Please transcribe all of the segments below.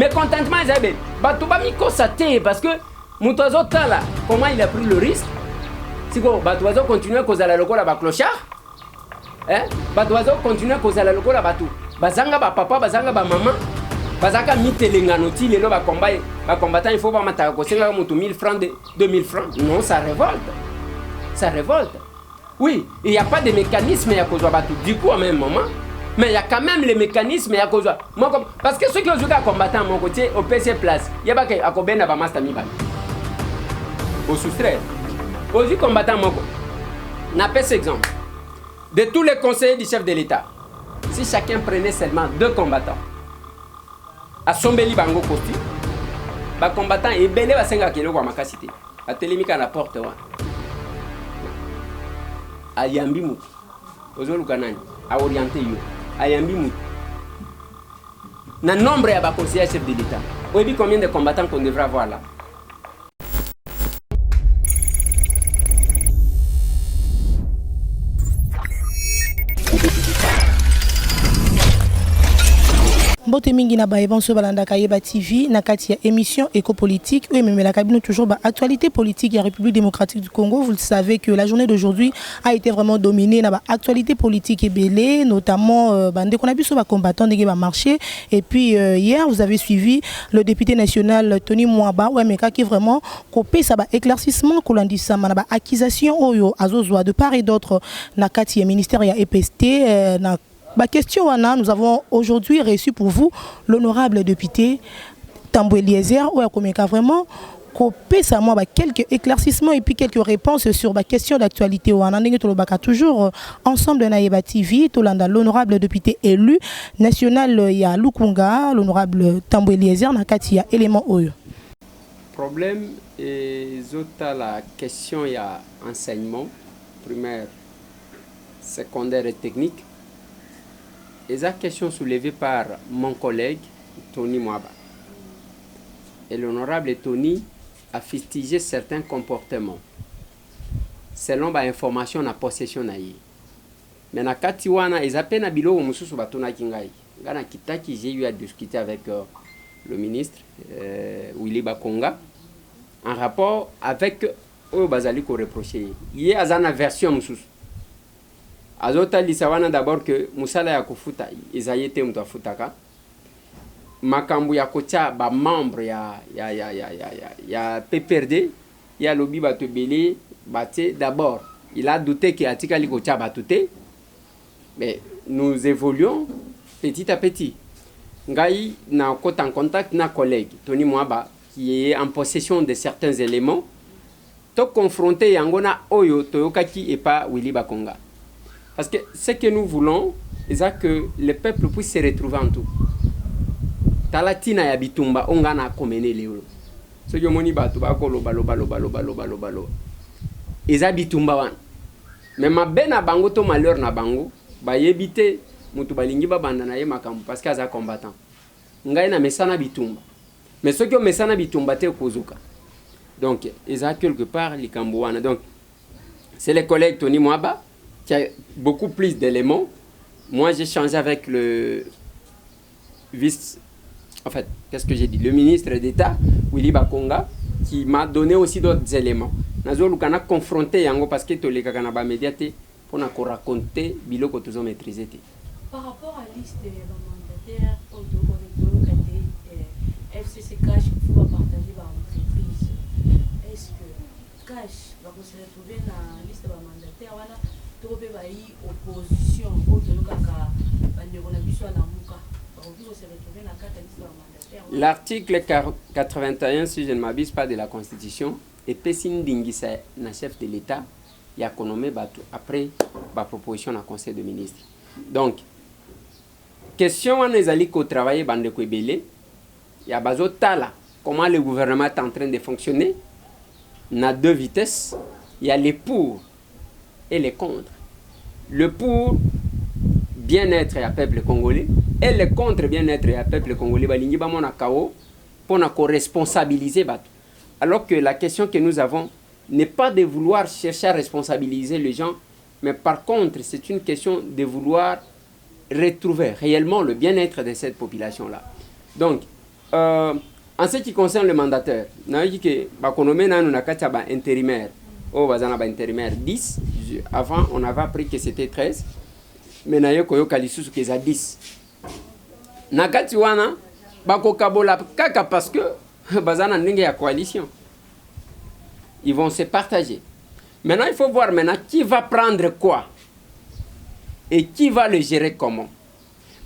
Mais contentement, ils avaient bateau ba mi constaté parce que Moutazo Tala, comment il a pris le risque? Si quoi, bateau continue à causer la logo la clochard, hein? Bateau continue à causer la logo la bateau. Bazanga ba papa, bazanga ba maman, bazanga mi telenganoti les ba combat, ba combattant il faut pas mater ko senga mutu 1000 francs, 2000 francs. Non, ça révolte. Ça révolte. Oui, il n'y a pas de mécanisme à cause de bateau. Du coup, à même moment. Mais il y a quand même les mécanismes à cause de... Parce que ceux qui ont joué à combattre à mon côté, au PC Place, il y a pas que à combien d'abord master mi au soustrait. Aux combattants mon côté. N'a pas cet exemple. De tous les conseillers du chef de l'État, si chacun prenait seulement 2 combattants, à Sombeli Bango Kosti, les combattants et belé va 5 kg à ma cité. À Télémica à la porte. À Yambi Mouti, aux Olukanani, à orienter yo. Ayambi Mouti. Dans le nombre de conseillers chefs de l'État, vous savez combien de combattants qu'on devrait avoir là? Bote mingi na ba evanso balanda Kayeba TV na kati ya émission éco-politique. Oui, mais la cabine toujours ba actualité politique de la République démocratique du Congo. Vous le savez que la journée d'aujourd'hui a été vraiment dominée na ba actualité politique et belé, notamment bande qu'on a vu sur ba combattant de ba marché. Et puis hier vous avez suivi le député national Tony Mwaba ouais mais qui vraiment copé ça ba éclaircissement kolandisa na ba accusation oyo azozwa de part et d'autre na kati ya ministère ya EPST na ma question, Anna, nous avons aujourd'hui reçu pour vous l'honorable député Tambo Eliezer, où il a vraiment coupé ça, moi, quelques éclaircissements et puis quelques réponses sur la question d'actualité. On a toujours ensemble de Nayeba TV, l'honorable député élu national, il y a Lukunga, l'honorable Tambo Eliezer, il y a élément Oyo. Problème, et la question, il y a enseignement primaire, secondaire et technique. Et la question soulevée par mon collègue Tony Mwaba. Et l'honorable Tony a fustigé certains comportements selon l'information na possession na ye. Mais na kati wana ezapena bilo mususu batona kingai. Ngana kitaki j'ai eu à discuter avec le ministre Willy Bakonga en rapport avec oyo bazali ko reprocher. Yé azana version mususu. Azota lisawana d'abord que musala ya kufuta ezayete mtu afutaka makambu ya kocha ba membre ya PPRD ya lobi bato belé baté d'abord il a douté que atika li kocha batute mais nous évoluons petit à petit ngai na kota en contact na collègue Tony Mwaba qui est en possession de certains éléments to confronté yangona oyo toyokaki et pas Willy Bakonga. Parce que ce que nous voulons, c'est que le peuple puisse se retrouver en tout. Talatina ya bitumba ongana komene leo. So yo moni batu ba ko loba. Eza bitumba wan. Mais ma bena bango to malheur na bango, ba yebite mutu balingi ba banda na ye makambu parce que aza combattant. Ngai na mesana bitumba. Mais ce que mesana bitumba te kozuka. Donc, eza quelque part likambo wana. Donc, c'est les collègues Tony Mwaba qui a beaucoup plus d'éléments. Moi, j'ai changé avec le vice... En fait, qu'est-ce que j'ai dit? Le ministre d'État, Willy Bakonga, qui m'a donné aussi d'autres éléments. Nazo lukana confronté yango parce que toleka kana ba médiaté pour na ko raconter biloko tozo maîtriser. Par rapport à liste des mandataires FCC Cash faut partager par entreprise. Est-ce que Cash va se retrouver dans la liste des mandataires voilà trope ba yi opposition au kaka bandeko na biso na muka va se retrouver dans la liste des mandataires. L'article 81 si je ne m'abuse pas de la Constitution et Pessin Dingisa na chef de l'État il a connommé batou après la proposition na conseil de ministres. Donc question on les ali ko travailler bande ko belé il y a bazotala comment le gouvernement est en train de fonctionner na deux vitesses, il y a les pour et les contre. Le pour bien-être et à peuple congolais et le contre bien-être et à peuple congolais balingi ba mona kao pour na ko responsabiliser batou. Alors que la question que nous avons n'est pas de vouloir chercher à responsabiliser les gens, mais par contre, c'est une question de vouloir retrouver réellement le bien-être de cette population-là. Donc, en ce qui concerne le mandataire, na dit que ba konomé na nous na kati ba intérimaire. Oh bazana ba intérimaire 10. Avant on avait appris que c'était 13. Mais na yo koyo kalisusu que za 10. Na kati wana ba ko kabola kaka parce que bazana ndenge ya coalition. Ils vont se partager. Maintenant il faut voir maintenant qui va prendre quoi et qui va le gérer comment.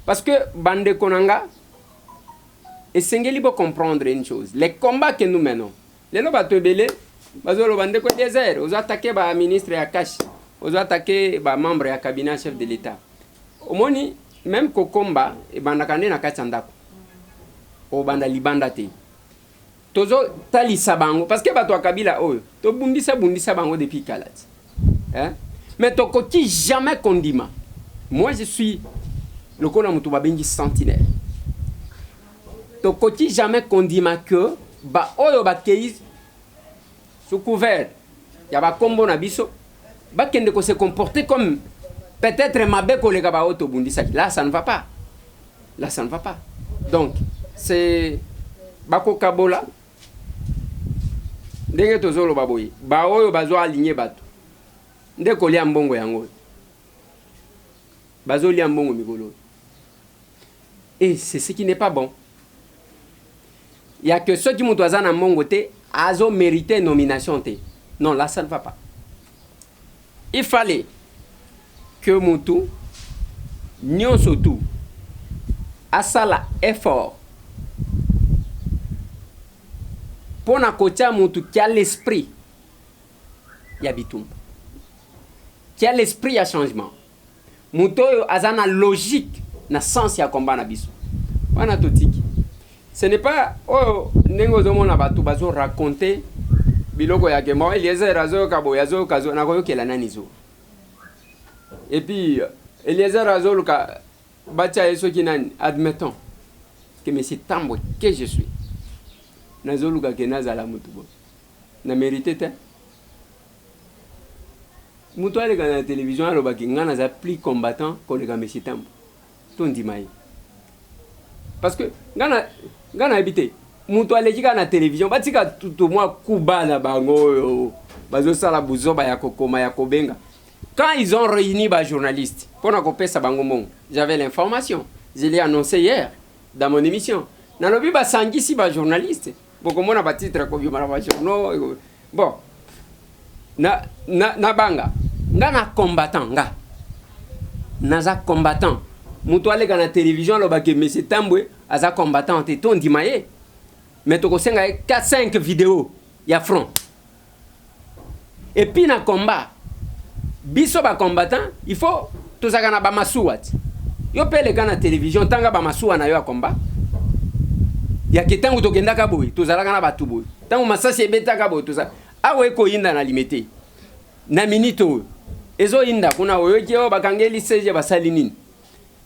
Parce que bande konanga et Sengeli peut comprendre une chose. Les combats que nous menons, les lobato belé, bazolo bande ko désert, aux attaquer ba ministre ya cash, aux attaquer ba membre ya cabinet chef de l'État. Au moni même ko combat e banda kande na katandako. O banda libanda te. Tozo tali sabango parce que bato akabila oyo, to bundisa bango depuis kalati. Hein? Mais to koti jamais condiment. Moi je suis le kona mutu babengi sentinelle. To koti jamais condiment que ba oyo ba kei sous couvert ya ba kombo na biso ba kende ko se comporter comme peut-être mabe ko le ba auto bundisa. Là ça ne va pas. Là ça ne va pas. Donc c'est bako kabola ndenge tozolo baboyi ba oyo bazo aligner bato ndeko lia mbongo yango bazo lia mbongo migolo. Et c'est ce qui n'est pas bon. Il y a que ceux qui m'ont doisé en mongoté, azo mérité nomination té. Non, là ça ne va pas. Il fallait que Moutou, Nyon Sotou, asala effort pour na kocha Moutou qui a l'esprit, y a bitumba, qui a l'esprit à changement. Moutou azana logique na sens ya combat na biso. Wana totiki. Ce n'est pas oh nengo zomo na batu bazo raconter biloko ya kemo Eliezer azo kabo yazo kazo na koyo kela nani zo. Et puis Eliezer azo luka bacha yeso kinani admettons que monsieur Tambo que je suis. Nazo luka kenaza la mutu bo. Na mérité te. Mutu ale kana télévision alo bakinga na za plus combattant que le monsieur Tambo. Tondi mai. Parce que ngana habité mutu alejika na télévision batika tout moi kubala bango bazo sala buzoba ya kokoma ya kobenga. Quand ils ont réuni les journalistes pour na kopesa bango mon, j'avais l'information, je l'ai annoncé hier dans mon émission. Na lobi ba sangi si ba journaliste boko mona ba titre ko bima ba journaux. Bon na banga ngana combattant nga naza combattant mutu ale kana télévision lo ba ke monsieur Tambwe aza combattant te ton dimaye mais to ko senga 4-5 vidéos ya front et puis na combat biso ba combattant il faut to zaka na ba masuwa yo pele kana télévision tanga ba masuwa na yo a combat ya ketangu to kenda ka boy to zalaka na batu boy tangu masasi ebeta ka boy to za awe ko yinda na limité na minito ezo yinda kuna oyo kyo bakangeli seje basali nini.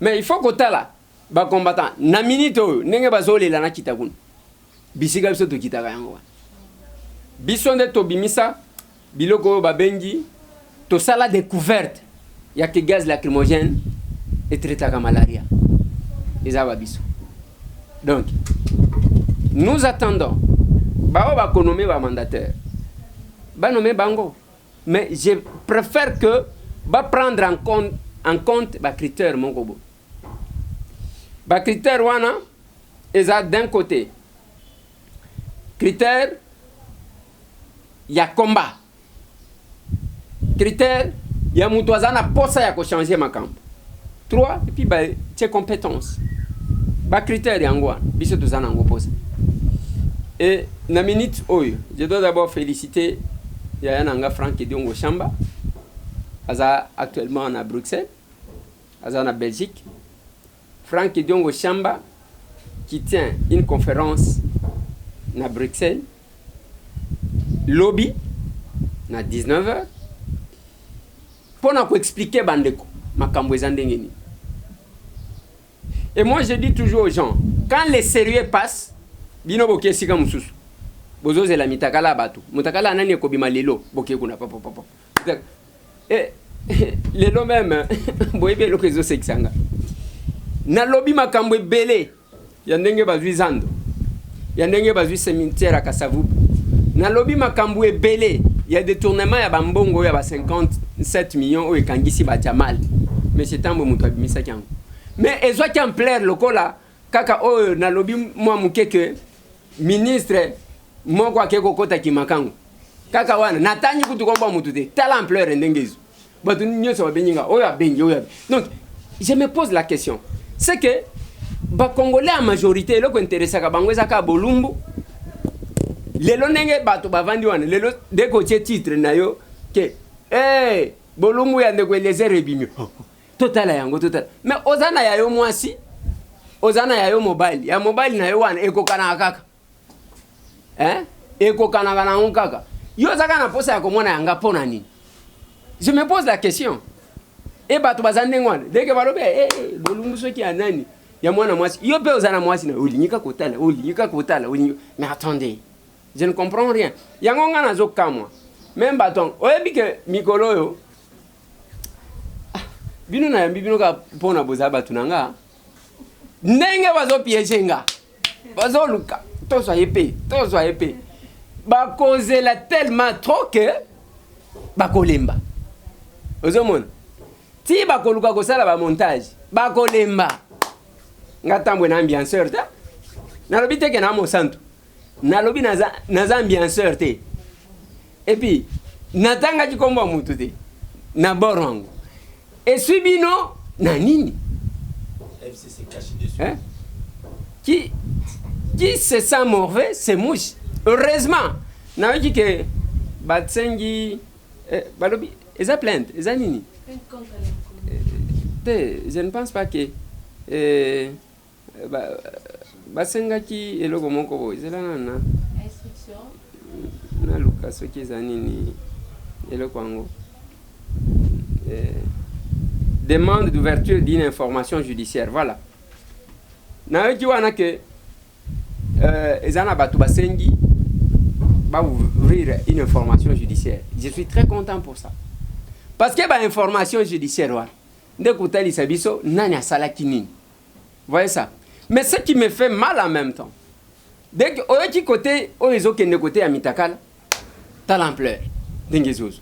Mais il faut que tala ba combattant na minute nenge bazolela na kitakuna bisika biso to kitaka yango biso nde to bimisa biloko ba bengi to sala découverte ya que gaz lacrymogène et traitaka malaria ezaba biso. Donc nous attendons ba nommer ba mandataire ba nommer bango, mais je préfère que ba prendre en compte ba critère mon gobo. Ba critère wana eza d'un côté critère ya combat, critère ya mutu azana posa ya ko changer makambo. 3 et puis ba tes compétences ba critère yango biso tozana ngo posa. Et na minute oyo je dois d'abord féliciter Yaya Nanga Franck Diongo Chamba aza actuellement à Bruxelles, aza en Belgique. Franck Diongo Chamba qui tient une conférence à Bruxelles, lobby, à 19h, pour nous expliquer bandeko, makambo ezandengeni. Et moi je dis toujours aux gens, quand les sérieux passent, bino boke sika mususu. Bozo zela mitakala batu. Mutakala nani ekobima lelo, boke kuna papa. Et lelo même, boyebe lokezo seksanga. Na lobby makambo ebele ya ndenge bazwizando ya ndenge bazwi cimetière à Kasavubu na lobi makambu ebele ya détournement ya bambongo ya ba 57 millions o ekangisi ba Jamal mais c'est tambo mutu abimisa kyango mais ezwa ki ampleur lokola kaka o na lobi mwa mukeke ministre moko akeko kota kimakango kaka wana natanyi kutu komba mutu te tala ampleur ndengezo batu nyoso babenyinga oyo abengi oyo. Donc je me pose la question, c'est que ba Congolais en majorité loko intéressé ka bango ezaka bolumbu lelo ndenge bato bavandi wana lelo deko tie titre na yo ke bolumbu ya ndeko eleze rebimio total yango total mais ozana ya yo mwasi ozana ya yo mobile ya mobile na yo wana ekokana kaka ekokana kana kaka yo zaka na posa ya komona yanga pona nini. Je me pose la question. Et bato bazande ngwana dès que balobe bolumbu soki ya nani ya mwana mwasi yo pe ozana mwasi na olinyika kotala mais attendez, je ne comprends rien. Yango ngana zo kamwa même baton oyebi ke mikolo yo bino na yambi bino ka pona boza batu nanga ndenge bazo piéger bazo luka to so épée ba causer la tellement trop que bakolemba ozomona ti bakoluka kosala ba montage bakolemba ngatambwe na ambianceur ta nalobi teke na mosantu nalobi naza ambianceur te et puis natanga kikomba mutu te na borongo esui bino na nini FCC caché dessus qui se sent mauvais c'est mouche. Heureusement nayoki ke batsengi balobi eza plainte eza nini je ne pense pas que basengaki eloko moko boye ezala nana instruction na luka soki eza nini eloko yango demande d'ouverture d'une information judiciaire. Voilà nayoki wana ke eza na bato basengi va ouvrir une information judiciaire. Je suis très content pour ça. Parce que bah information judiciaire de kutali sabiso nani asalaki nini. Vous voyez ça? Mais ce qui me fait mal en même temps, dès que oyoki côté oyezo kende côté ya mitakala ta l'ampleur d'engezozo.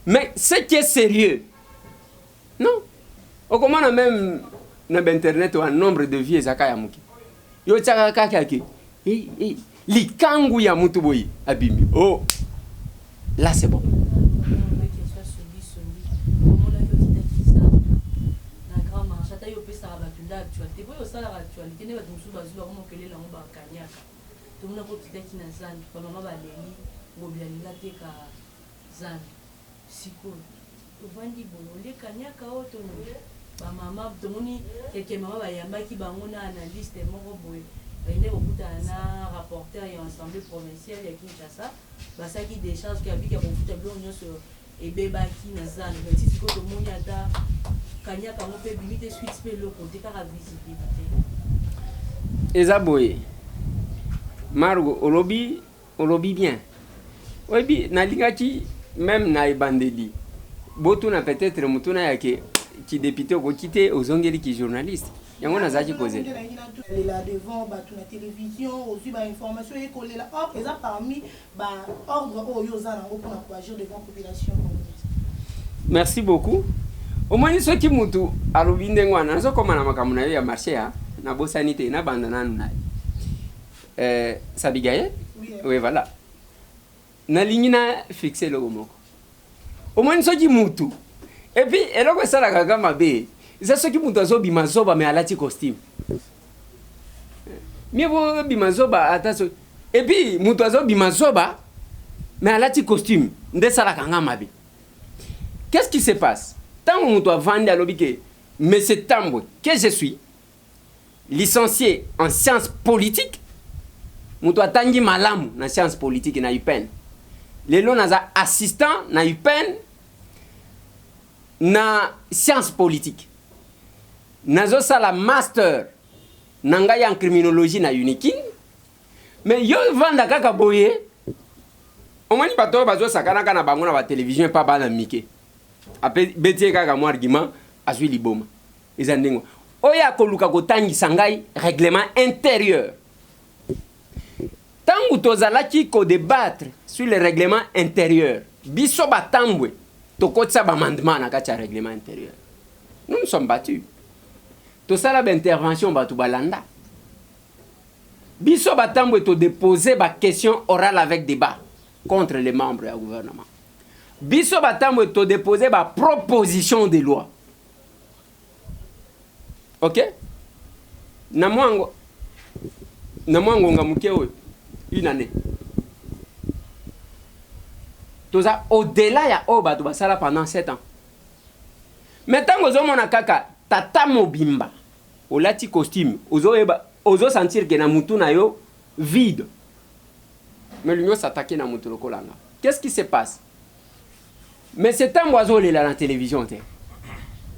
Mais ce qui est sérieux, non. Au comment on a même na internet un nombre de vies ezaka ya muki. Yo tsaka kakaki. Likangu ya mutu boyi abimi. Oh. Là c'est bon. Ba mama tomoni quelques mama ba yambaki bango na analyste moko boye baine kokuta na rapporteur ya assemblée provinciale ya Kinshasa basaki des charges qui abika kofuta bilo nyonso ebebaki na zana mais siko tomoni ata kanyaka mo pe bimite suite pe lo côté kaka visibilité eza boye Margo olobi bien oyebi nalingaki même na ebandeli botu na peut-être mutuna yake qui député au quitté aux ongeli qui journaliste yango nazaki poser là devant ba la télévision aussi ba information et coller là or ils a parmi ba ordre oyo za nango pour agir devant population congolaise. Merci beaucoup. Au moins ceux qui mutu alobi ndengwana nazo koma na makamu na yo ya marché na bosanité na bandana na Sabigaye oui voilà na ligne fixer le moko au moins ceux qui mutu. Et puis, elle a ça la gagama bé. C'est ce qui m'a dit bimazoba mais alati costume. Mieux vaut bimazoba attention. Et puis, mutazo bimazoba mais alati costume. Nde ça la gagama bé. Qu'est-ce qui se passe? Tant on doit vendre à l'obike, mais c'est tambo que je suis licencié en sciences politiques. Mutua tangi malamu na sciences politiques na UPEN. Lelo naza assistant na UPEN. Na science politique nazo sala master nanga ya en criminologie na Unikin mais yo vanda kaka boye omani bato bazo sakana kana bango na ba télévision pa bana mike ape betie kaka mo argument azwi liboma ezandengo oya koluka kotangisa ngai règlement intérieur tangu tozalaki ko débattre sur le règlement intérieur biso batambwe tokotisa bamandement na kati ya règlement intérieur. Nous nous sommes battus. Tosala ba intervention batu balanda. Biso batambwe to déposer ba question orale avec débat contre les membres du gouvernement. Biso batambwe to déposer ba proposition de loi. OK? Na mwango ngamuke oyo une année. Toza au-delà ya o batu basala pendant 7 ans. Maintenant ozomona kaka tata mobimba olati costume ozo sentir que na mutu na yo vide. Mais l'union s'attaquer na mutu lokolanga. Qu'est-ce qui se passe? Mais c'est un oiseau là la télévision.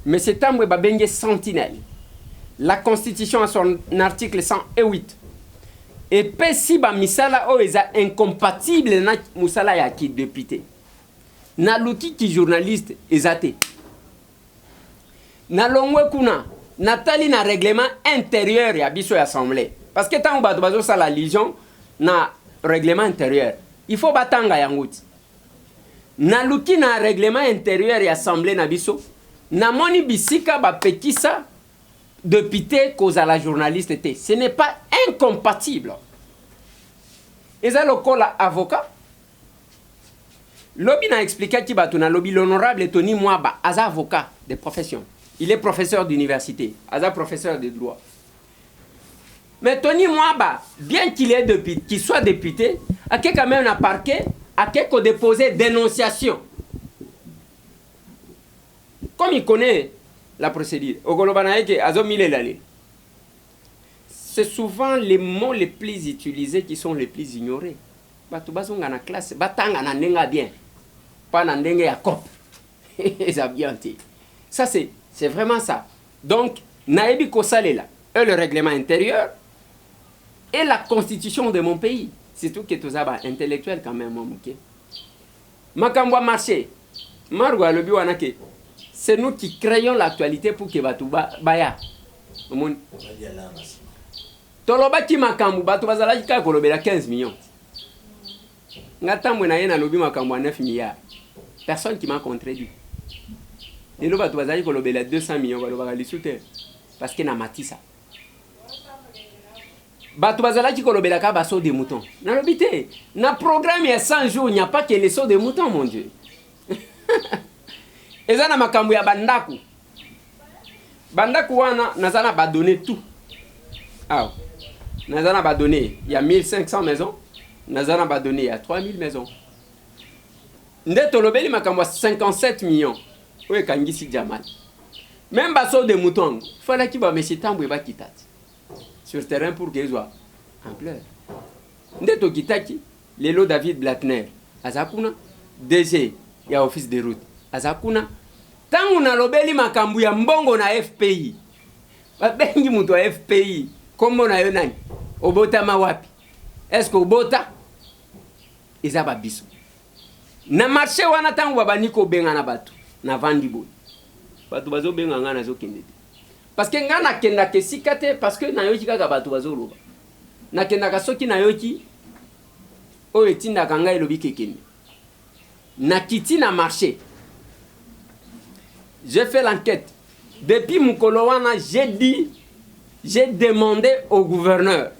Mais c'est un babenge sentinelle. La Constitution a son article 108. Et puis si ba misala o eza incompatible na musala ya ki député. Na luki ki journaliste ezate. Na longwe kuna natali na règlement intérieur ya biso ya assemblée. Parce que tant ba bazo sala lijon na règlement intérieur. Il faut batanga yanguti. Na luki na règlement intérieur ya assemblée na biso. Na moni bisika ba pekisa député cause à la journaliste était. Ce n'est pas incompatible. Et ça, le avocat. Lobby n'a expliqué qu'il va lobby l'honorable Tony Mwaba, as avocat de profession. Il est professeur d'université, as professeur de droit. Mais Tony Mwaba, bien qu'il soit député, a quand même un parquet, a quelqu'un déposé dénonciation. Comme il connaît la procédure. C'est souvent les mots les plus utilisés qui sont les plus ignorés. Na classe, batanga na nenga bien. Pas na ndenge ya cop. Ça c'est vraiment ça. Donc, naebi kosalela, le règlement intérieur et la constitution de mon pays. C'est tout que tout ça intellectuel quand même OK. Makambwa marché. Marwa lobi wanake. C'est nous qui créons l'actualité pour que Batouba baya. Toloba ki makambu batu bazalaki ka kolobela 15 millions. Ngatamwe na yena lobi makambu 9 milliards. Personne qui m'a contredit. Et le batu bazalaki kolobela 200 millions balobaka lisute parce que na matisa. Batu bazalaki kolobela ka baso de moutons. Na lobité, na programme ya 100 jours, il n'y a pas que les sauts de moutons mon Dieu. Ezana makambu ya bandaku. Bandaku wana nazana ba donner tout. Ah. Nazana ba donner, il y a 1500 maisons. Nazana ba donner, il y a 3000 maisons. Ndeto lobeli makambu 57 millions. Oye kangisi jamal. Même baso de mouton, fallait qu'il ba monsieur Tambwe ba kitati. Sur terrain pour qu'ils soient en pleurs. Ndeto kitaki, Lelo David Blatner. Azakuna DG, il y a office de route. Azakuna tangu na lobeli makambu ya mbongo na FPI. Babengi mutu wa FPI. Kombo na yo nani? Obota mawapi? Est-ce que obota? Ezaba biso. Na marché wana tangu babaniko benga na batu. Na vandi boy. Batu bazo benga ngana zo kende. Parce que ngana kenda ke sikate parce que na yoki kaka batu bazo loba. Na kenda ka soki na yoki o etinda kanga elobi kekende. Na kiti na marché. J'ai fait l'enquête. Depuis Mukolowana, j'ai demandé au gouverneur.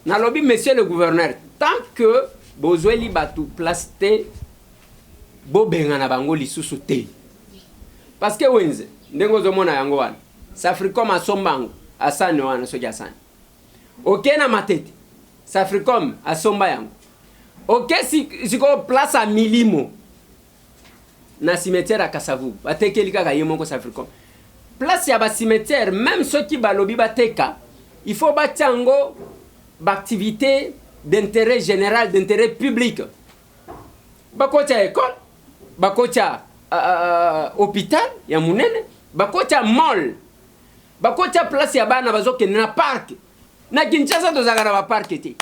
Nalobi, monsieur le gouverneur, tant que Bozweli Batu plaste Bobengana Bango lisusu te. Parce que Wenze, ndengo zomona yango wana. Safricom asombango, asane wana soki asane. Ok na matete. Safricom asomba yango. Ok siko place à Milimo. Na cimetière à Kasavu, batekeli kaka yemoko Safricom. Place ya ba cimetière, même ceux qui balobi bateka, il faut batiango d'activité d'intérêt général, d'intérêt public. Bakocha école, bakocha hôpital ya munene, bakocha mall, bakocha place ya bana bazoke na parc. Na Kinshasa tozaka ba parc te.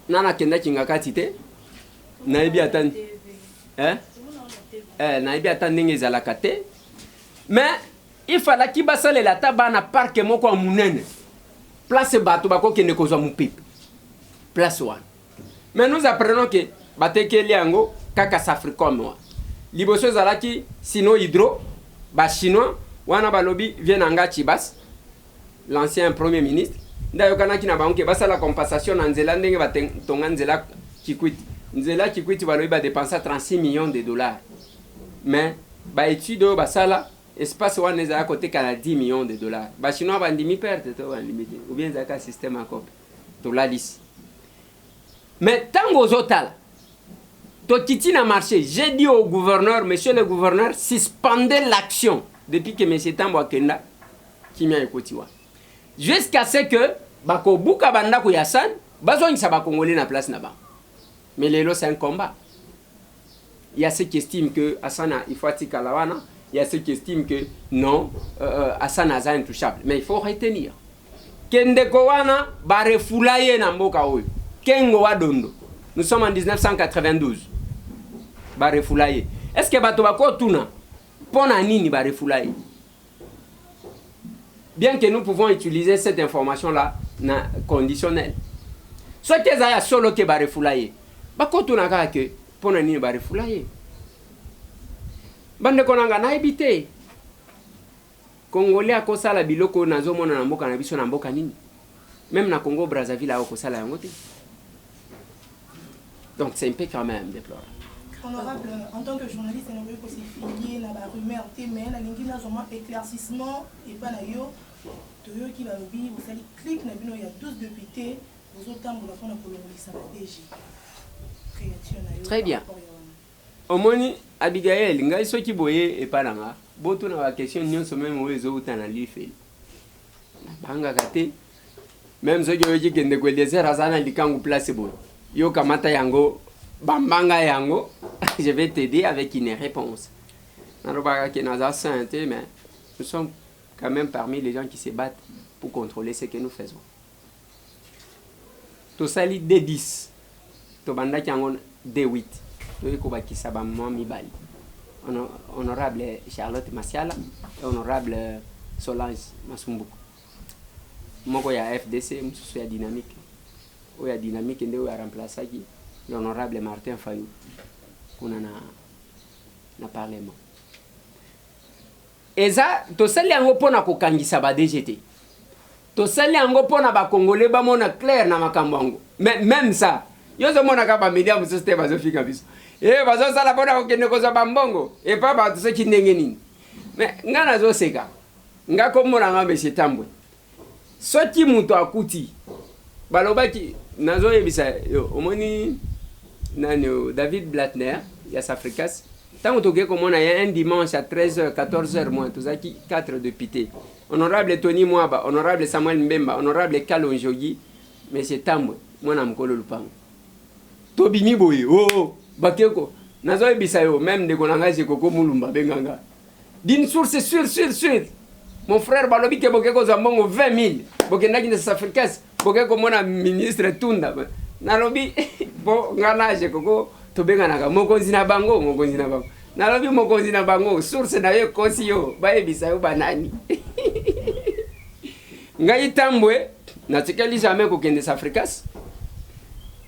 Nana kenda kingakati te naibi atan naibi atan ndenge ezalaka te mais il fallait qu'il basse les lata bana parc moko munene place bato bako kende kozwa mupipe place one. Mais nous apprenons que batekeli yango kaka Safricom wa liboso zalaki sino hydro ba chinois wana balobi vient anga Chibas l'ancien premier ministre ndayo kanaki na banke basala compensation na nzela ndenge batonga nzela Kikwiti balobi ba dépenser 36 millions de dollars. Mais ba étude basala espace wana ezala côté kala 10 millions de dollars. Ba chinois bandimi perte to bandimi ou bien zaka système encore to la liste. Mais tango ozotala to kiti na marché, j'ai dit au gouverneur, monsieur le gouverneur, suspendez l'action depuis que monsieur Tambo Akenda kimia ekotiwa. Jusqu'à ce que bako buka banda ko yasan, bazongisa ba congolais na place na ba. Mais lelo c'est un combat. Il y a ceux qui estiment que Asana il faut atika lawana, il y a ceux qui estiment que non, Asana est intouchable. Mais il faut retenir. Kende ko wana ba refulaye na mboka oyo. Kengo wa dondo. Nous sommes en 1992. Ba refulaye. Est-ce que bato bako tuna pona nini ba refulaye? Bien que nous pouvons utiliser cette information là na conditionnel. Ce que ça y a solo que ba refulaye. Bako tuna ka que pona nini ba refulaye. Bande konanga na habité. Congolais akosala biloko nazomona na mboka na biso na mboka nini? Même na Congo Brazzaville a okosala yango te. Donc c'est un peu quand même déplorable. Honorable, en tant que journaliste, on veut aussi filier dans la rumeur, mais la ligne n'a vraiment éclaircissement et pas d'ailleurs. De eux qui va le vivre, vous allez cliquer, il y a 12 députés, vous autres, vous avez fait la très bien. Omoni Abigail, ngai soki boye et pas nanga. Boto na question nyonso même ozo utana life. Banga kate. Même soki oji kende ko désert azana likangu place boy. Yo kamata yango bambanga yango. Je vais t'aider avec une réponse. Naroba ke naza sainte mais nous sommes quand même parmi les gens qui se battent pour contrôler ce que nous faisons. To sali D10. To banda yango D8. Honorable Charlotte Masiala et honorable Solange Masumbuko. Moko ya FDC, mususu ya dynamique. Oya dynamique ndio ya remplacer qui l'honorable Martin Fayou. Kuna na parlement. Eza to sali yango pona ko kangisa ba DGT. To sali yango pona ba congolais ba mona clair na makambo yango. Mais même ça, yo zo mona ka ba media mususu te bazo fika biso. Bazo sala bona okende koza bambongo et pas ba tse kindenge nini. Mais ngana zo seka. Ngako mona ngambe Tambwe. Soti muto akuti. Balobaki nazo yebisa yo omoni nani David Blattner ya Safricas. Tant que comme on a un dimanche à 13h 14h moins tous qui 4 députés. Honorable Tony Mwaba, honorable Samuel Mbemba, honorable Kalonjogi, monsieur Tambwe, moi na mkolo lupango. Tobimi boye. Oh bakeko nazo ebisa yo même de konanga koko mulumba benganga d'une source sûre mon frère balobi ke bokeko zambongo 20 000 bokendaki na Safricas bokeko mona ministre Tunda nalobi bo ngana koko tobenganaka mokonzi na bango nalobi mokonzi na bango source na yo kosi yo ba ebisa yo banani ngai Tambwe na tikali jamais kokende Safricas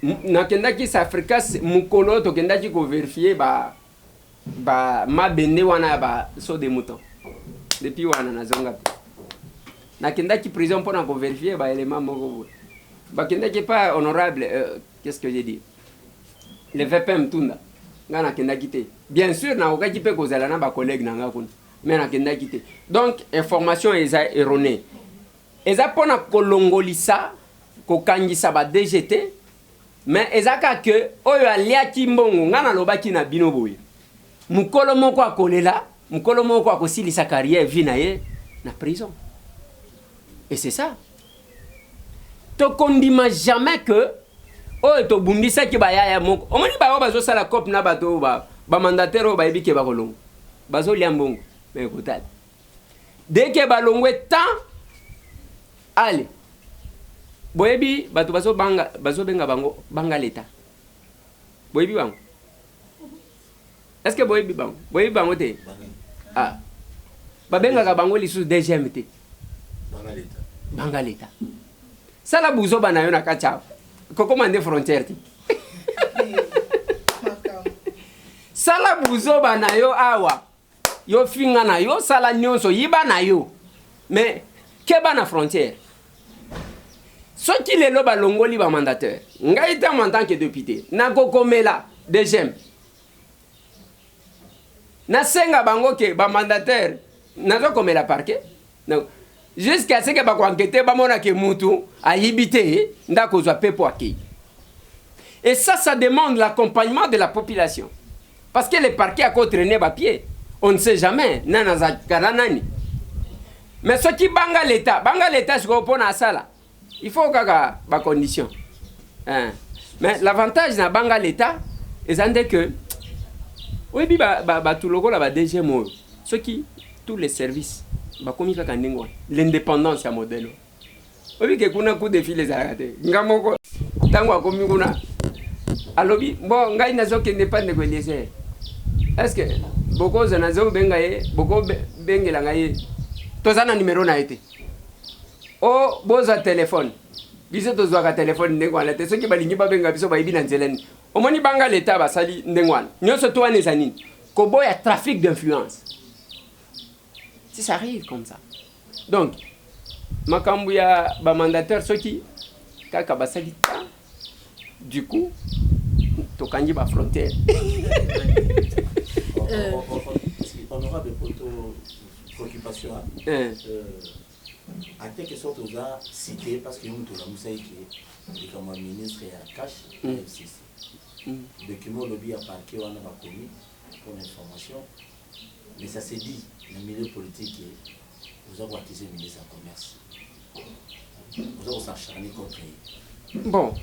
nakendaki Safricas mukolo to kendaki ko vérifier ba mabende wana ba so de mouton depuis wana nazonga nakendaki prison pour na ko vérifier ba élément moko ba kendaki pas honorable qu'est-ce que j'ai dit le VPM Tunda ngana kendaki te bien sûr na okaki pe kozala na ba collègue nanga kuna mais nakendaki te donc information eza erronée eza pona kolongolisa ko kangisa ba DGT. Mais ezaka que oyo aliaki mbongo ngana lobaki na bino boye mukolo moko akolela mukolo moko akosilisa carrière vie na ye na prison et c'est ça to kondima jamais que oyo to bundisa ki bayaya moko omoni ba bazo sala cop na bato ba mandataire ba ebike ba kolongo bazo lia mbongo mais écoutez dès que balongwe temps allez boyebi bato bazo benga banga leta boyebi bango est-ce que boyebi bango te ah babenga bango lisu deuxième te banga l'État sala buzo bana yo na kacha koko mande frontière ti sala buzo bana yo awa yo finga na yo sala nyonso yiba na yo mais keba na frontière soki lelo balongoli ba mandataire ngai ta en tant que député na kokomela deuxième na senga bango ke ba mandataire nazo komela parquet non jusqu'à ce que ba ko enquêter ba mona ke mutu ayibité ndako zo pepo aki. Et ça demande l'accompagnement de la population. Parce que les parquets à côté traîner à pied, on ne sait jamais. Mais ce qui banga l'État, c'est qu'on a ça là. Il faut qu'il y ait des conditions. Mais l'avantage de banga l'État, c'est que, oui, tout le monde a déjà mot. Ce qui, tous les services, l'indépendance est un modèle. Oui, que kuna coup de fil les arrêter. Ngamoko, tango akomi kuna. Alobi, bon, ngai nazo kende pas négocier. Est-ce que beaucoup de nazo bengaye, beaucoup bengela ngai. Tozana numéro na été. Oh, boza téléphone. Biso tozwa téléphone ndengwana te soki balingi ba benga biso ba ibina nzeleni. Omoni banga l'État basali ndengwana. Nyoso to wana zanini. Kobo ya trafic d'influence. Si ça arrive comme ça. Donc, makambu ya ba mandataire soki kaka basali ta. Du coup, tokangi ba frontière. Honorable préoccupation. En quelque sorte, on a cité parce que nous avons dit que comme ministre est à cash, le document lobby à parquet, on a commis pour l'information. Mais ça s'est dit, le milieu politique, vous avez attisé le ministre du Commerce. Vous avez s'acharné contre lui. Bon,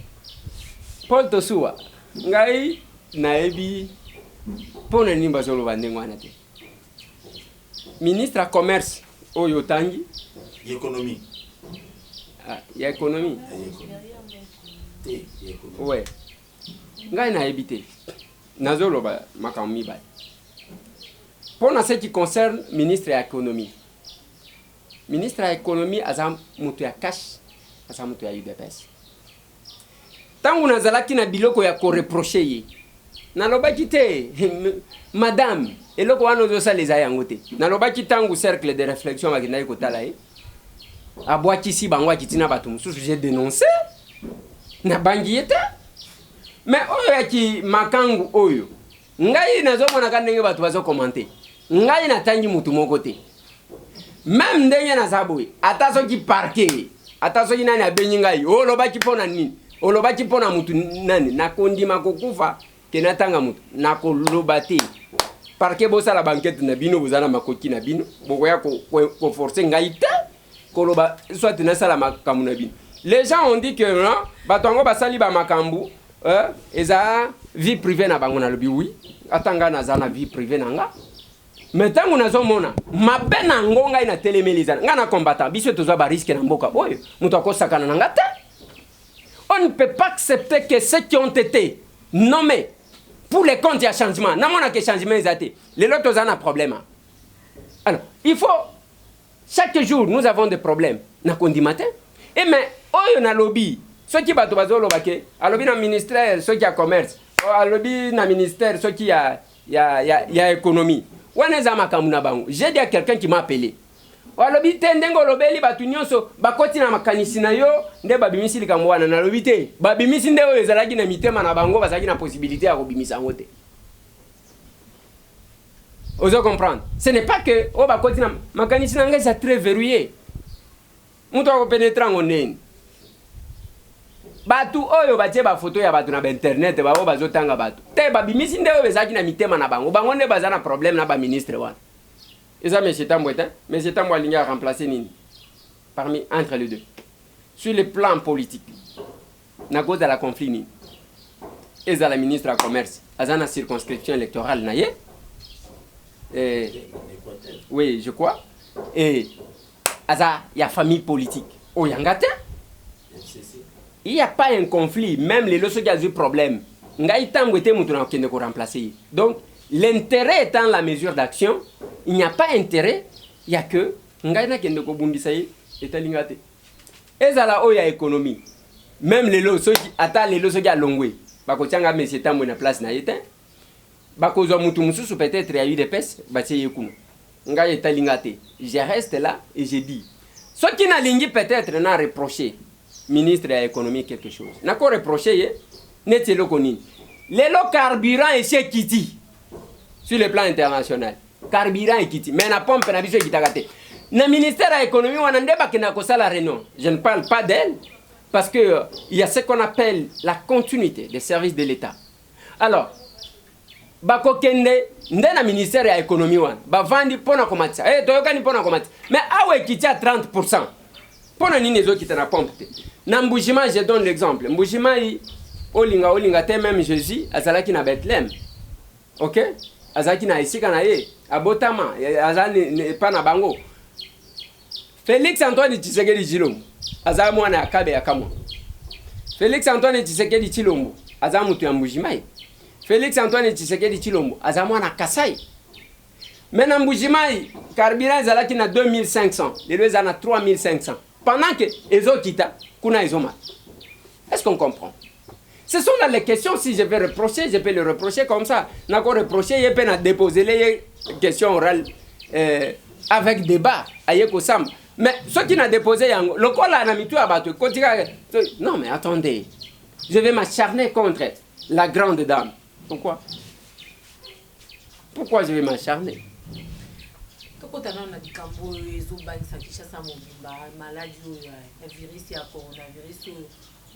Paul Tosuwa, ngai naebi pour ne nimba zolo bandengwana te. Ministre du Commerce, Oyo Tangi. L'économie. Ah, il y a économie. Ouais. Ngai naebi te. Nazolo ba makammi ba. Pour ce qui concerne le ministre de l'économie. Ministre de l'économie, azam mutu ya cash, azam mutu ya UDPS. Tangu nazalaki na biloko ya ko reprocher ye. Nalobaki te, madame, eloko wana zo saleza yango te. Nalobaki tangu cercle de réflexion bakina kotala ye. Abwaki si bangwa kitina batu mususu j'ai dénoncé. Na bangi yete. Mais oyo yaki makangu oyo. Ngai nazomona ka ndenge batu bazo commenter. Ngai natangi mutu moko te. Même ndenge na saboui, ata soki parquet, ata soki nani abenyi ngai, olobaki pona nini? Olobaki pona mutu nani? Nakondima kokufa ke natanga mutu. Nakoloba te. Parquet bosa la banquette na bino bozana makoki na bino, bokoya ko forcer ngai te. Koloba soit na sala makamu na bino. Les gens ont dit que non, batongo basali ba makambu, eza vie privée na bango na lobi oui, atanga na zana vie privée nanga. Mais tant qu'on a zomona, ma ben ngonga ina telemelizana, ngana combattant, biso tozo ba risque na mboka boyo, muto akosakana nanga te. On ne peut pas accepter que ceux qui ont été nommés pour les comptes de changement, namona que changement ezate, les lots tozana problème. Alors, il faut chaque jour nous avons des problèmes na kondi matin. Et mais oyo na lobby, ceux qui bato bazolo bake, a lobby na ministère, ceux qui a commerce, a lobby na ministère, ceux qui a économie. J'ai dit à quelqu'un qui m'a appelé. Walobi tendengo lobeli batu nyonso bakoti na makanisi na yo nde babimisi likamwana na lobi te babimisi nde oyo ezalaki na mitema na bango bazaki na possibilité ya kobimisa ngo te. Ozo comprendre. Ce n'est pas que o bakoti na makanisi na ngeza très verrouillé. Muto ko pénétrer ngoneni. Batu oyo batie ba photo ya batu na internet ba o bazotanga batu. Te babimisi nde oyo bezaki na mitema na bango. Bango nde bazana problème na ba ministre wana. Et ça, M. Tambouetin, M. Tambouetin a remplacé Nini. Parmi, entre les deux. Sur le plan politique, na cause de la conflit Nini. Et ça, la ministre du Commerce, à la circonscription électorale, naïe. Oui, je crois. Et à ça, il y a famille politique. Au Yangate, il n'y a pas un conflit. Même les lois qui ont eu problème. Ngaï Tambouetin, moutouna qui remplacer. Donc, l'intérêt étant la mesure d'action, il n'y a pas intérêt Il y a que ngaina kende ko bumbisa yi etalingate. Ezala o ya économie. Même les lots qui ata les lots qui a longwe. Bako tianga monsieur tambo na place na yete. Bako zo mutu mususu peut-être il y a eu des pèses, ba tie yekuma. Nga etalingate. Je reste là et je dis ce qui n'a lingi peut-être n'a reproché ministre de l'économie quelque chose. N'a ko reproché ye net le konini. Les lots carburant et chez Kiti sur le plan international. Carburant et Kiti. Mais na pompe na biso kitakate. Na ministère de l'économie on ndeba ke na ko sala réunion. Je ne parle pas d'elle parce que il y a ce qu'on appelle la continuité des services de l'État. Alors bako kende ndena ministère de l'économie wan ba vandi pona komatsa. Toyokani pona komatsa. Mais awe Kiti à 30%. Pona nini zo kita na pompe. Na Mbujima je donne l'exemple. Mbujima olinga te même Jésus azalaki na Bethléem. OK? Azalaki na isika na ye abotama azali pa na bango. Félix Antoine Tshisekedi Tshilombo azali mwana ya Kabe ya Kamwa. Félix Antoine Tshisekedi Tshilombo azali mutu ya Mbujima. Félix Antoine Tshisekedi Tshilombo azali mwana Kasai. Maintenant Mbujima carburant azalaki na 2500, lelo ezana 3500. Pendant que ezokita kuna ezoma. Est-ce qu'on comprend? Ce sont là les questions. Si je vais reprocher, je peux le reprocher comme ça. N'a pas reproché, je peux déposer les questions orales avec débat. Mais ce qui n'a déposé, le col a mis tout à battre. Non, mais attendez. Je vais m'acharner contre la grande dame. Pourquoi? Pourquoi je vais m'acharner?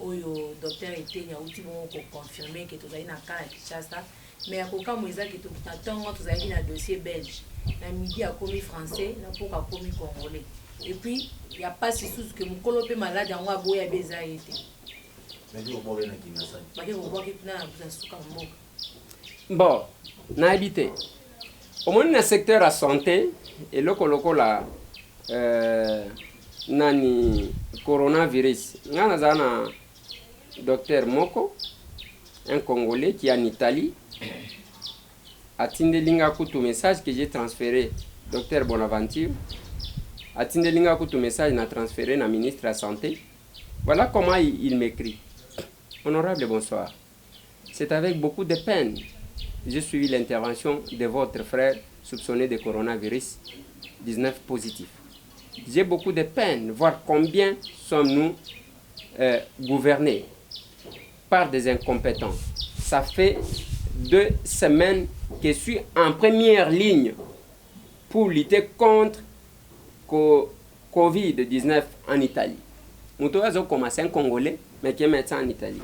Oyo docteur était ya uti bon ko confirmer que tozali na cas ya Kinshasa mais akoka moza que to tango tozali na dossier belge na midi a commis français na poka commis congolais et puis il y a pas sous que mukolo pe malade yango aboya beza été mais di obobe na Kinshasa ba ke ko boki na suka mboka bon na habité au moins na secteur à santé et loko la nani coronavirus ngana zana docteur Moko, un Congolais qui est en Italie, a tindelinga kutu message que j'ai transféré docteur Bonaventure, a tindelinga kutu message na transféré na ministre de la Santé. Voilà comment il m'écrit. Honorable, bonsoir. C'est avec beaucoup de peine que j'ai suivi l'intervention de votre frère soupçonné de coronavirus 19 positif. J'ai beaucoup de peine, voir combien sommes-nous gouvernés par des incompétents. Ça fait 2 semaines que je suis en première ligne pour lutter contre Covid-19 en Italie. Nous avons commencé un Congolais, mais qui est médecin en Italie.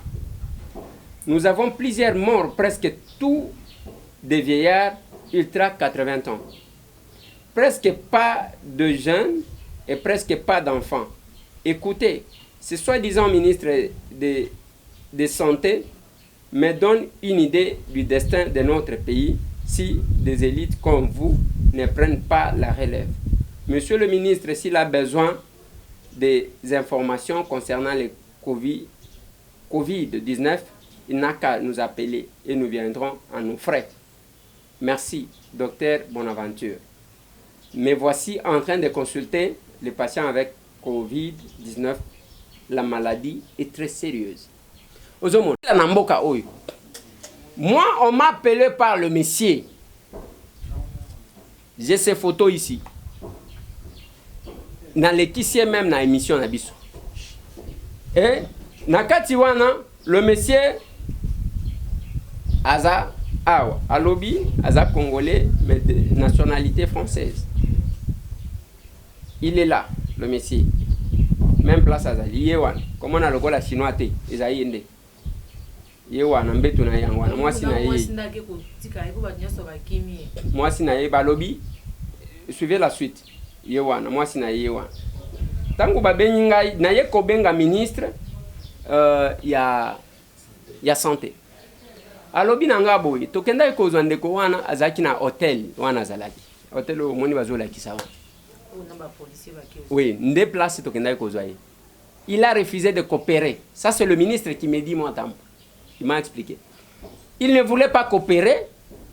Nous avons plusieurs morts, presque tous des vieillards ultra 80 ans. Presque pas de jeunes et presque pas d'enfants. Écoutez, ce soi-disant ministre de Santé me donne une idée du destin de notre pays si des élites comme vous ne prennent pas la relève. Monsieur le ministre, s'il a besoin des informations concernant le Covid-19, il n'a qu'à nous appeler et nous viendrons à nos frais. Merci, docteur Bonaventure. Mais voici en train de consulter les patients avec Covid-19. La maladie est très sérieuse. Moi, on m'a appelé par le monsieur. J'ai ces photos ici. Dans l'équissier même, dans l'émission Nabiso. Et, Nakatiwana, le monsieur, Aza, Awa, Alobi, Aza Congolais, mais de nationalité française. Il est là, le monsieur. Même place à Zali. Yewan. Comment on a le gola chinois te? Ezaïende. Yewan, ambetu na yangwana. Moi si na ye. Moi si na ye balobi. Suivez la suite. Yewan. Moi si na ye yewan. Tangu babenyi ngai na ye kobenga ministre ya santé. Alobi na ngabo yi. Tokenda ikozwa ndeko wana azaki na hotel wana zalaki. Hotel o moni bazola kisawa. Oui, des places il a refusé de coopérer. Ça, c'est le ministre qui me dit, moi, il m'a expliqué. Il ne voulait pas coopérer.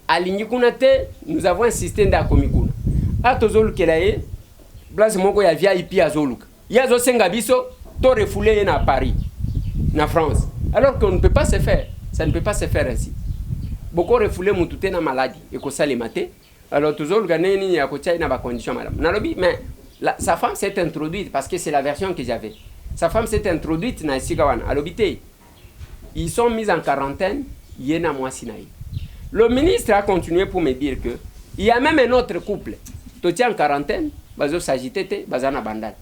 À l'Inyikunate, nous avons insisté dans la Komikuna. À Tozol Kelaye, place moko ya VIP azoluka yazo senga biso to refoulé na Paris na France alors qu'on ne peut pas se faire, ça ne peut pas se faire ainsi. Beaucoup refoulé mutute na maladie et ko sale maté alors toujours gagner ni ya ko tchai na ba condition madame nalobi mais sa femme s'est introduite parce que c'est la version que j'avais. Sa femme s'est introduite na Sikawana alobité. Ils sont mis en quarantaine yena moi sinaï. Le ministre a continué pour me dire que il y a même un autre couple. Tout en quarantaine, bazo s'agiter, bazana bandal.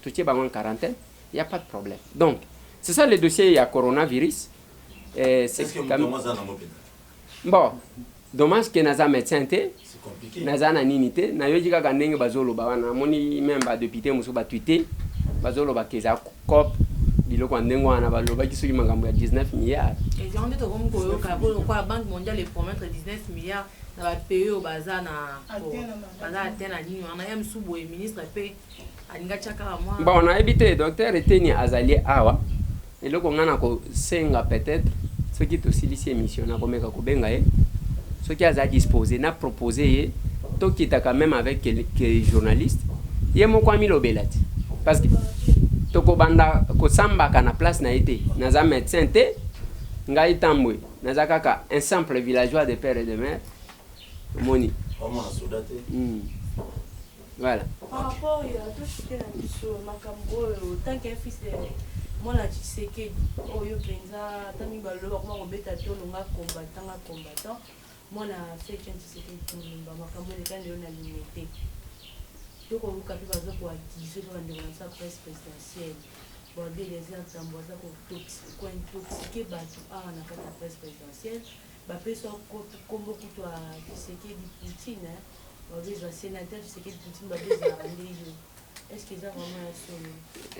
Tout est en quarantaine, il n'y a pas de problème. Donc, c'est ça le dossier, il y a coronavirus. Est-ce que comme... Bon, dommage que naza médecin té, naza na ninité, na yoji ka ndenge bazolo ba wana moni même ba député muso ba tweeté, bazolo ba keza cop biloko ndenge wana baloba kisoki makambo ya 19 milliards. Et on dit comme quoi la Banque mondiale promettre 19 milliards dans le pays au bazar na bazar atteindre ni on a même sous le ministre paie alinga chaka moi. Bon, on a évité docteur eteni azali awa. Et là qu'on a ko senga peut-être ce qui est aussi lycée mission na komeka ko benga e ce qui a disposé na proposé to qui ta quand même avec quelques journalistes ye mo kwa milo belati parce que to ko banda ko samba kana place na été naza médecin té ngai tambwe naza kaka un simple villageois de père et de mère moni voilà par rapport à tout ce qui est sur makambo tant qu'un fils de moi la Tshisekedi oyo penza tami balo ko ngobeta to longa combattant moi la fait Tshisekedi tumba makambo le kan na limité to ko ka pe bazo ko activer ko ndeko na sa presse présidentielle bon des exemples tamboza ko intoxiquer bato na la presse présidentielle ba pe so ko kombo kuto a Tshisekedi Poutine ba des sénateurs Tshisekedi Poutine ba des arrangés. Est-ce qu'ils ont vraiment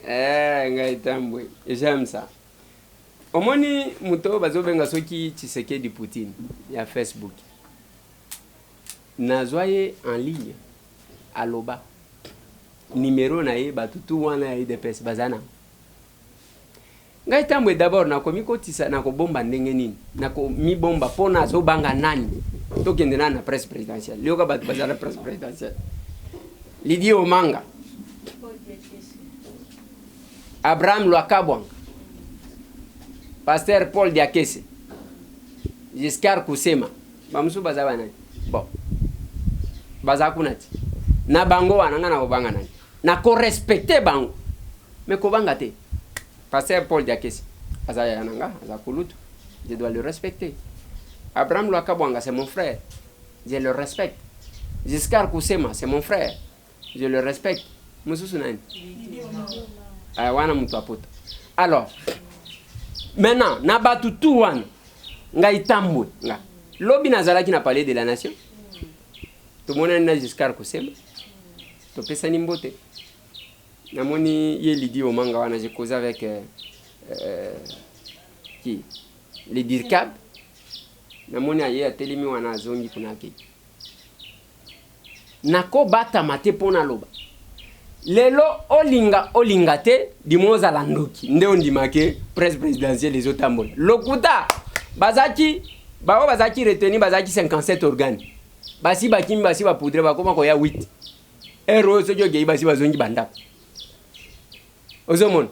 un ngai tambwe j'aime ça omoni muto bazo benga soki Tshisekedi Poutine ya Facebook nazwaye en ligne aloba numéro na ye batutu wana ya IDPS bazana ngai tambwe d'abord na komiko tisa na ko bomba ndenge nini na ko mi bomba pona zo banga nani to kende na presse présidentielle lioka bat bazala presse présidentielle Lydie Omanga Abraham Lwakabwang, Pasteur Paul Diakese, Giscard Kusema, bamusu bazaba nani. Bon. Bazakunati. Na bango wananga na kobanga nani. Na ko respecter bango. Mais ko banga te. Pasteur Paul Diakese, azaya yananga, azakulutu. Je dois le respecter. Abraham Lwakabwanga c'est mon frère. Je le respecte. Giscard Kusema c'est mon frère. Je le respecte. Mususu nani. Wana mtu apoto. Alors, maintenant, nabatu tu wana ngai tambwe nga. Lobi nazalaki na palais de la nation. To mona na Giscard Kusema. To pesa ni mbote. Namoni ye Lydie Omanga wana j'ai causé avec qui les DIRCAB. Namoni aye atelemi wana zongi kunaki. Nako bata mate pona loba. Lelo olinga te dimoza landoki ndeo ndimake presse présidentielle les otambola lokuta bazaki reteni bazaki 57 organes basi bakimi basi ba poudre bakoma ko ya 8 ero sojo gei basi bazongi bandako ozomon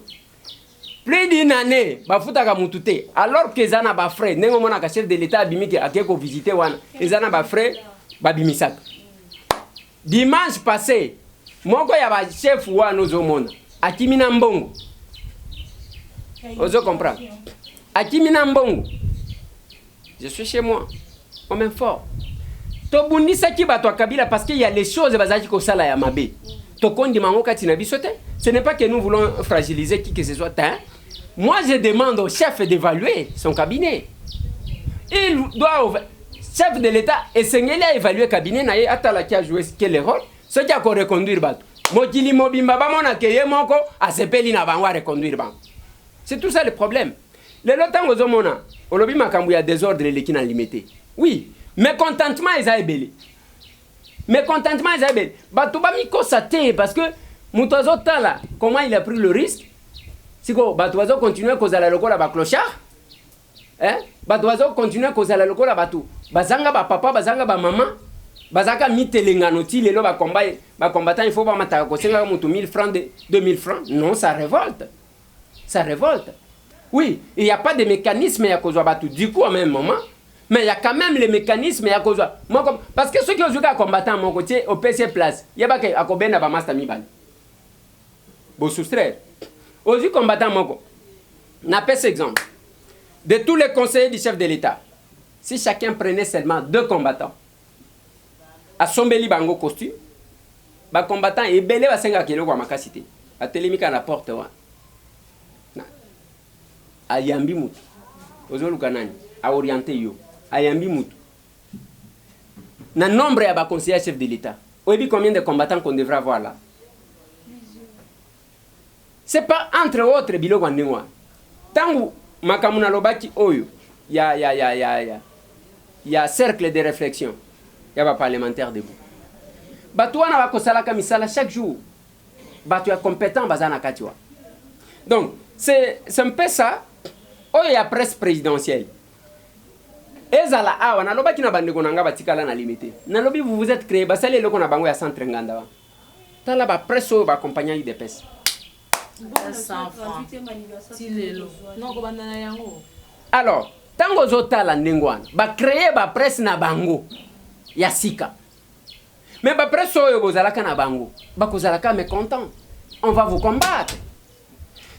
plus d'une année bafutaka mutu te alors que zana ba frère nengo mona ka chef de l'état abimiki akeko visiter wana ezana ba frère babimisaka dimanche passé moko ya ba chef wana ozomona akimina mbongo ozo comprendre akimina mbongo je suis chez moi on m'informe to bundisa ki bato Kabila parce qu'il y a les choses bazaki ko sala ya mabe to kondi mango kati na biso te ce n'est pas que nous voulons fragiliser qui que ce soit hein? Moi je demande au chef d'évaluer son cabinet il doit chef de l'état essayer à évaluer cabinet na ye atala ki a joué quel rôle ce qui a ko reconduire bato mokili mobimba ba mona ke ye moko asepeli na bango reconduire bango c'est tout ça le problème le lotango zomona olobi makambu ya désordre leki na limité oui mais contentement ezabeli bato ba mikosa te parce que mutozo tala comment il a pris le risque siko bato bazo continuer kozala lokola ba clochard hein bato bazo continuer kozala lokola bato bazanga ba papa bazanga ba maman bazaka mitelengano ti lelo ba combattant il faut pas mataka ko senga mutu 1000 francs 2000 francs. Non, ça révolte. Ça révolte. Oui, il n'y a pas de mécanisme à cause de du coup, au même moment, mais il y a quand même les mécanismes à cause de... Parce que ceux qui ont joué à combattant à mon côté, au PC place, il n'y a pas qu'à combien de master mibal. Bon, soustraire. Aux combattants à mon côté, n'a pas cet exemple. De tous les conseillers du chef de l'État, si chacun prenait seulement 2 combattants, à Sombeli Bango costume, les combattants, et belé va s'engager kilo kwa makasité. À télémika na porte wa. Ayambi mutu ozoluka nani a orienté yo ayambi mutu na nombre ya ba conseiller chef de l'État. Oyebi combien de combattants qu'on devrait avoir là? C'est pas entre autres biloko ndengwa tangu makamuna lobaki oyo ya cercle de réflexion ya ba parlementaire debout batu wana bakosalaka misala chaque jour batu ya compétent bazana katiwa. Donc c'est un peu ça. Oh, il y a presse présidentielle. Ezala awa na loba kina bande konanga batikala na limité. Na lobi vous êtes créé basale loko na bango ya centre nganda. Tala ba presse o ba accompagner UDPS. Alors, tango zotala ndengwana ba créer ba presse na bango ya sika. Mais ba presse o bozalaka na bango, ba kozalaka mécontent. On va vous combattre.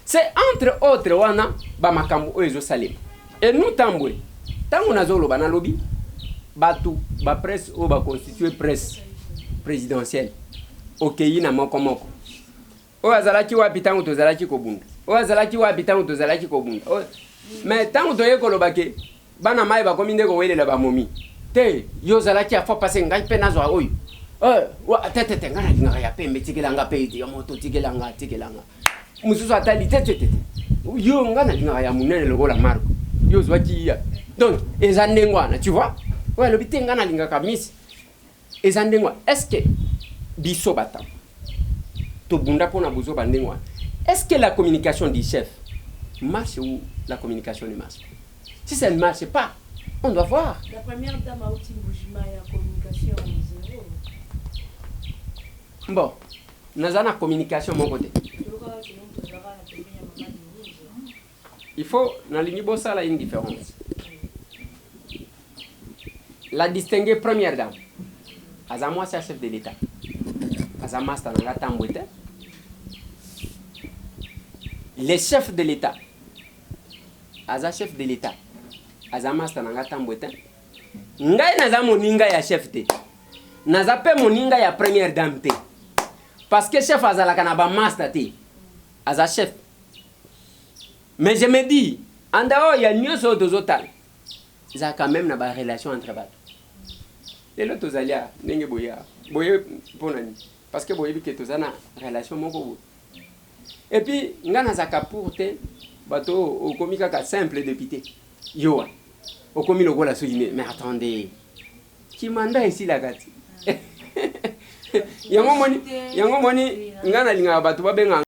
C'est entre autres wana ba makambo oyo salim. Et nous tambwe. Tango nazolo bana lobby batu ba presse o ba constituer presse présidentielle. Okeyi na moko moko. O azalaki wapi tango tozalaki kobunda. O azalaki wapi tango tozalaki kobunda. Mais tango toye kolobake bana mai ba kominde ko welela ba momi. Te yo zalaki afa passer ngai pe nazo oyo. Wa tete ngana linga ya pembe tikelanga pe ya moto tikelanga. Mususu atali tete yo ngana linga ya munene lokola Marco yo zwaki ya donc ezandengwana tu vois ouais le bité ngana linga kamisi ezandengwa est-ce que biso bata to bunda pona buzo bandengwa est-ce que la communication du chef marche ou la communication ne marche? Si ça ne marche pas on doit voir. La première dame a outil Mbujima ya communication zéro. Bon nazana communication mon côté. Il faut, dans l'Unibo, ça a une différence. La distinguer première dame. Azamwa, c'est chef de l'État. Azamwa, c'est un gâteau. Les chefs de l'État. Aza chef de l'État. Azamwa, c'est un gâteau. Ngai naza moninga ya chef te. Naza pe moninga ya première dame te. Parce que chef azala kanaba master te. Aza chef. Mais je me dis, en dehors, il y a une chose aux autres. Il y a quand même une relation entre eux. Et l'autre, ils allaient, n'est-ce pas, parce que vous voyez que tu as une relation. Et puis, il y a un pour te, au comique simple député. Yo, au comique le la souligner. Mais attendez, qui manda ici la gâte? Il y a un moment, il y a un moment, il y a un